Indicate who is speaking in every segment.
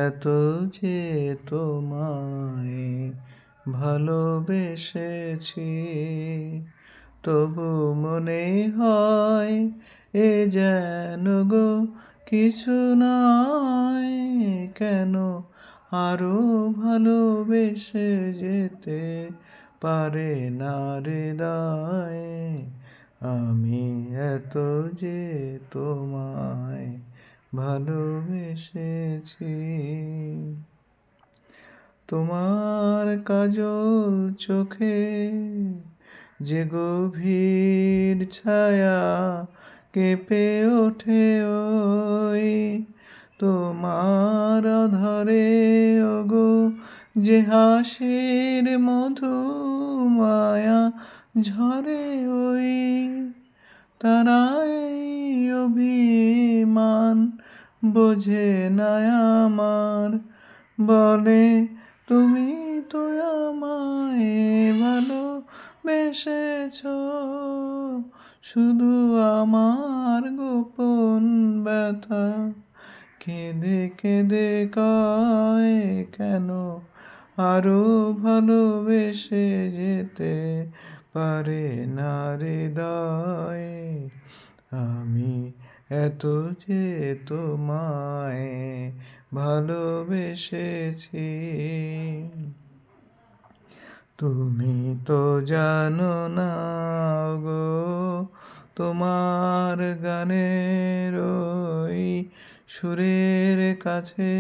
Speaker 1: এত যে তোমায় ভালোবেসেছি, তবু মনে হয় এ যেন গো কিছু নয়। কেন আরো ভালোবেসে যেতে পারে না হৃদয়? আমি এত যে তোমায় ভালোবেসেছি। তোমার কাজল চোখে যে গভীর ছায়া কেঁপে ওঠে ওই তোমার ধরে ওগো, যে হাসির মধু মায়া ঝরে ওই তারাই অভিমান বোঝে না আমার, বলে তুমি তো আমায় ভালোবেসেছ। শুধু আমার গোপন ব্যথা কেঁদে কেঁদে কয়, কেন আরো ভালোবেসে যেতে পারে না হৃদয়? আমি এত যে তোমায় ভালোবেসেছি। তুমি তো জানো না গো, তোমার গানের ওই সুরের কাছে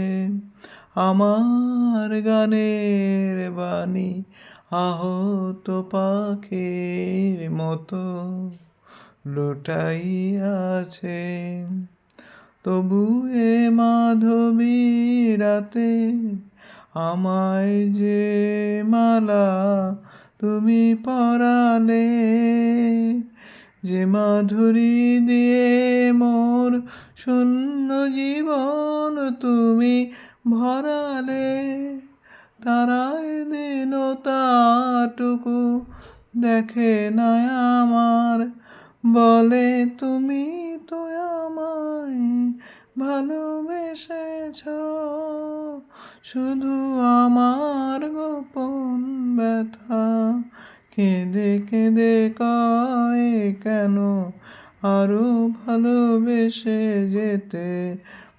Speaker 1: আমার গানের বাণী আহত পাখির মতো লুটাই আছে। তবু এ মাধবী রাতে আমায় যে মালা তুমি পরালে, যে মাধুরী দিয়ে মোর শূন্য জীবন তুমি ভরালে, তারাই দীনতাটুকু দেখে না আমার, বলে তুমি তো আমায় ভালোবেসেছ। শুধু আমার গোপন ব্যথা কেঁদে কেঁদে কয়, কেন আরো ভালোবেসে যেতে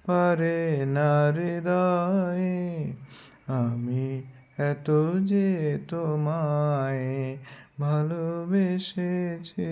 Speaker 1: পারে না হৃদয়? আমি এত যে তোমায় ভালোবেসেছি।